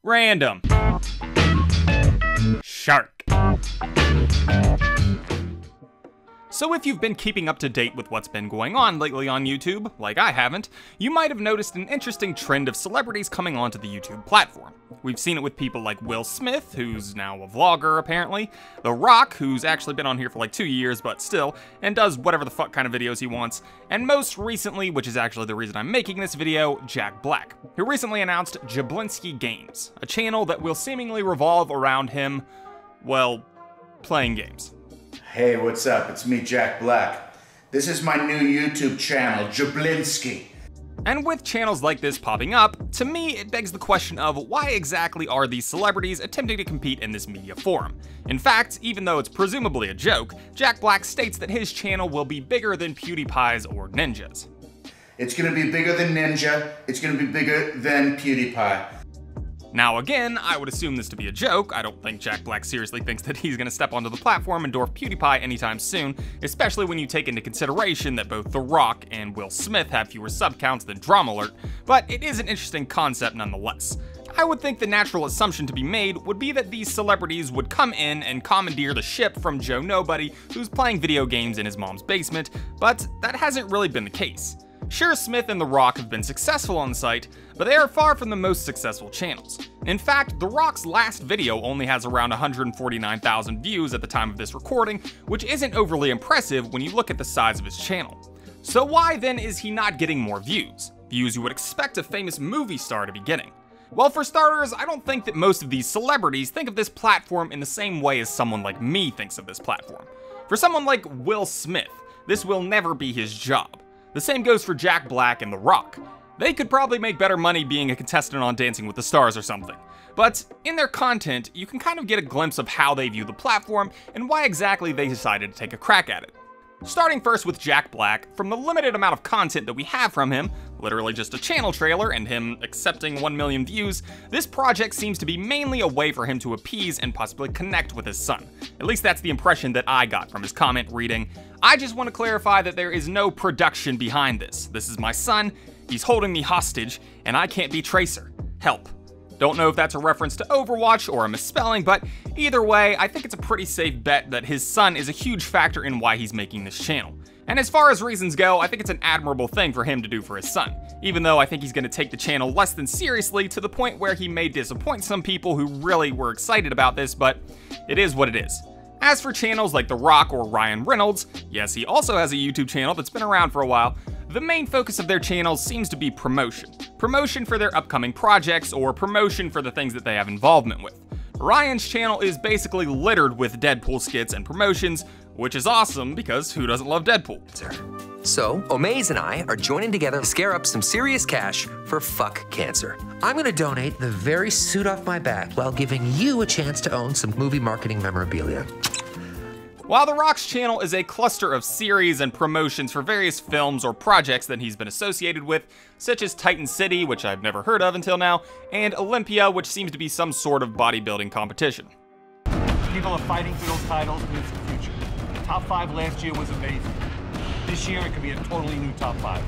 Random Shark. So if you've been keeping up to date with what's been going on lately on YouTube, like I haven't, you might have noticed an interesting trend of celebrities coming onto the YouTube platform. We've seen it with people like Will Smith, who's now a vlogger apparently, The Rock, who's actually been on here for like 2 years but still, and does whatever the fuck kind of videos he wants, and most recently, which is actually the reason I'm making this video, Jack Black, who recently announced Jablinski Games, a channel that will seemingly revolve around him, well, playing games. Hey, what's up? It's me, Jack Black. This is my new YouTube channel, Jablinski. And with channels like this popping up, to me it begs the question of why exactly are these celebrities attempting to compete in this media forum? In fact, even though it's presumably a joke, Jack Black states that his channel will be bigger than PewDiePie's or Ninja's. It's gonna be bigger than Ninja, it's gonna be bigger than PewDiePie. Now again, I would assume this to be a joke. I don't think Jack Black seriously thinks that he's gonna step onto the platform and dwarf PewDiePie anytime soon, especially when you take into consideration that both The Rock and Will Smith have fewer sub counts than DramaAlert, but it is an interesting concept nonetheless. I would think the natural assumption to be made would be that these celebrities would come in and commandeer the ship from Joe Nobody, who's playing video games in his mom's basement, but that hasn't really been the case. Sure, Smith and The Rock have been successful on the site, but they are far from the most successful channels. In fact, The Rock's last video only has around 149,000 views at the time of this recording, which isn't overly impressive when you look at the size of his channel. So why then is he not getting more views? Views you would expect a famous movie star to be getting. Well, for starters, I don't think that most of these celebrities think of this platform in the same way as someone like me thinks of this platform. For someone like Will Smith, this will never be his job. The same goes for Jack Black and The Rock. They could probably make better money being a contestant on Dancing with the Stars or something. But in their content, you can kind of get a glimpse of how they view the platform and why exactly they decided to take a crack at it. Starting first with Jack Black, from the limited amount of content that we have from him, literally just a channel trailer and him accepting 1 million views, this project seems to be mainly a way for him to appease and possibly connect with his son. At least that's the impression that I got from his comment reading, "I just want to clarify that there is no production behind this. This is my son, he's holding me hostage, and I can't be Tracer. Help." Don't know if that's a reference to Overwatch or a misspelling, but either way, I think it's a pretty safe bet that his son is a huge factor in why he's making this channel. And as far as reasons go, I think it's an admirable thing for him to do for his son, even though I think he's going to take the channel less than seriously to the point where he may disappoint some people who really were excited about this, but it is what it is. As for channels like The Rock or Ryan Reynolds, yes, he also has a YouTube channel that's been around for a while, the main focus of their channels seems to be promotion. Promotion for their upcoming projects or promotion for the things that they have involvement with. Ryan's channel is basically littered with Deadpool skits and promotions, which is awesome because who doesn't love Deadpool? So, Omaze and I are joining together to scare up some serious cash for fuck cancer. I'm gonna donate the very suit off my back while giving you a chance to own some movie marketing memorabilia. While The Rock's channel is a cluster of series and promotions for various films or projects that he's been associated with, such as Titan City, which I've never heard of until now, and Olympia, which seems to be some sort of bodybuilding competition. People are fighting for those titles, and it's the future. Top 5 last year was amazing. This year, it could be a totally new top 5.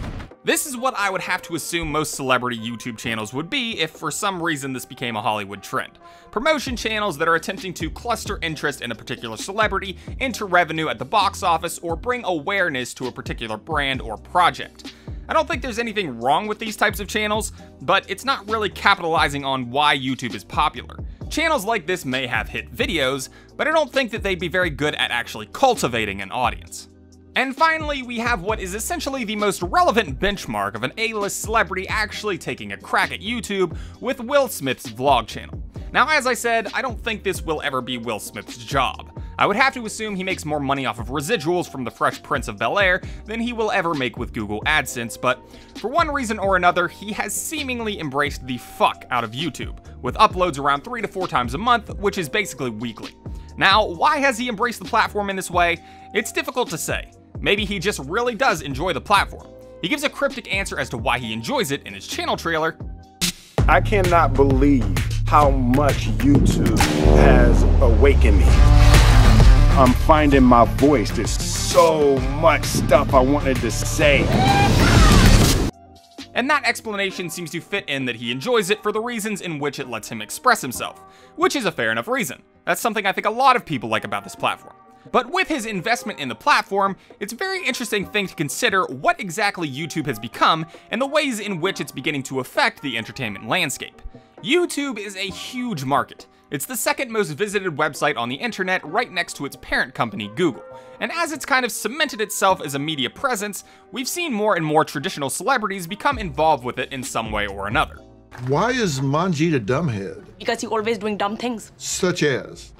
This is what I would have to assume most celebrity YouTube channels would be if for some reason this became a Hollywood trend. Promotion channels that are attempting to cluster interest in a particular celebrity into revenue at the box office or bring awareness to a particular brand or project. I don't think there's anything wrong with these types of channels, but it's not really capitalizing on why YouTube is popular. Channels like this may have hit videos, but I don't think that they'd be very good at actually cultivating an audience. And finally, we have what is essentially the most relevant benchmark of an A-list celebrity actually taking a crack at YouTube with Will Smith's vlog channel. Now, as I said, I don't think this will ever be Will Smith's job. I would have to assume he makes more money off of residuals from the Fresh Prince of Bel-Air than he will ever make with Google AdSense, but for one reason or another, he has seemingly embraced the fuck out of YouTube, with uploads around 3 to 4 times a month, which is basically weekly. Now, why has he embraced the platform in this way? It's difficult to say. Maybe he just really does enjoy the platform. He gives a cryptic answer as to why he enjoys it in his channel trailer. I cannot believe how much YouTube has awakened me. I'm finding my voice. There's so much stuff I wanted to say. And that explanation seems to fit in that he enjoys it for the reasons in which it lets him express himself, which is a fair enough reason. That's something I think a lot of people like about this platform. But with his investment in the platform, it's a very interesting thing to consider what exactly YouTube has become and the ways in which it's beginning to affect the entertainment landscape. YouTube is a huge market. It's the second most visited website on the internet, right next to its parent company, Google. And as it's kind of cemented itself as a media presence, we've seen more and more traditional celebrities become involved with it in some way or another. Why is Manjeet a dumbhead? Because you're always doing dumb things. Such as?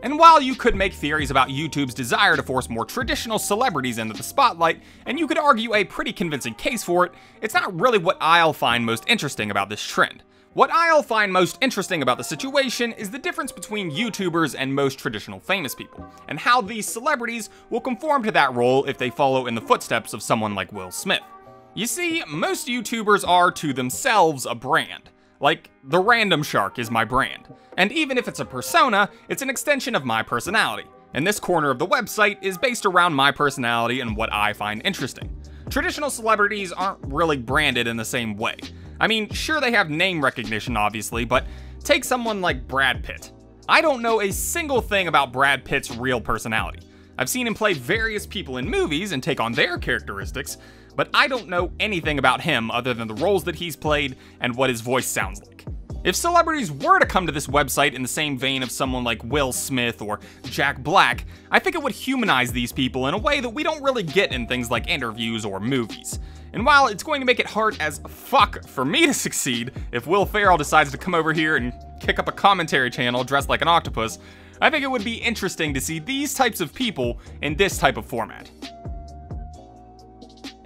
And while you could make theories about YouTube's desire to force more traditional celebrities into the spotlight, and you could argue a pretty convincing case for it, it's not really what I'll find most interesting about this trend. What I'll find most interesting about the situation is the difference between YouTubers and most traditional famous people, and how these celebrities will conform to that role if they follow in the footsteps of someone like Will Smith. You see, most YouTubers are to themselves a brand. Like, theRandomShark is my brand. And even if it's a persona, it's an extension of my personality. And this corner of the website is based around my personality and what I find interesting. Traditional celebrities aren't really branded in the same way. I mean, sure they have name recognition obviously, but take someone like Brad Pitt. I don't know a single thing about Brad Pitt's real personality. I've seen him play various people in movies and take on their characteristics, but I don't know anything about him other than the roles that he's played and what his voice sounds like. If celebrities were to come to this website in the same vein of someone like Will Smith or Jack Black, I think it would humanize these people in a way that we don't really get in things like interviews or movies. And while it's going to make it hard as fuck for me to succeed if Will Ferrell decides to come over here and kick up a commentary channel dressed like an octopus, I think it would be interesting to see these types of people in this type of format.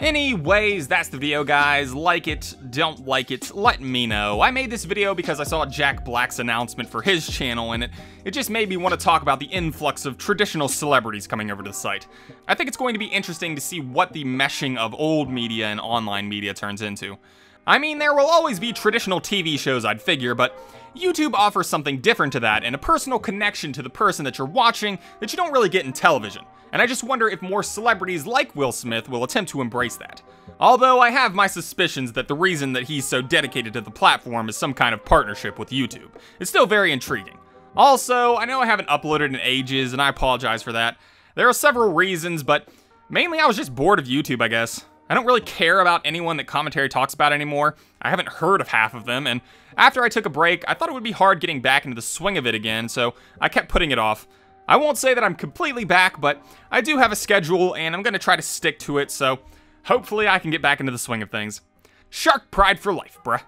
Anyways, that's the video, guys. Like it, don't like it, let me know. I made this video because I saw Jack Black's announcement for his channel, and it just made me want to talk about the influx of traditional celebrities coming over to the site. I think it's going to be interesting to see what the meshing of old media and online media turns into. I mean, there will always be traditional TV shows, I'd figure, but YouTube offers something different to that and a personal connection to the person that you're watching that you don't really get in television. And I just wonder if more celebrities like Will Smith will attempt to embrace that. Although I have my suspicions that the reason that he's so dedicated to the platform is some kind of partnership with YouTube. It's still very intriguing. Also, I know I haven't uploaded in ages, and I apologize for that. There are several reasons, but mainly I was just bored of YouTube, I guess. I don't really care about anyone that commentary talks about anymore. I haven't heard of half of them, and after I took a break, I thought it would be hard getting back into the swing of it again, so I kept putting it off. I won't say that I'm completely back, but I do have a schedule, and I'm gonna try to stick to it, so hopefully I can get back into the swing of things. Shark pride for life, bruh.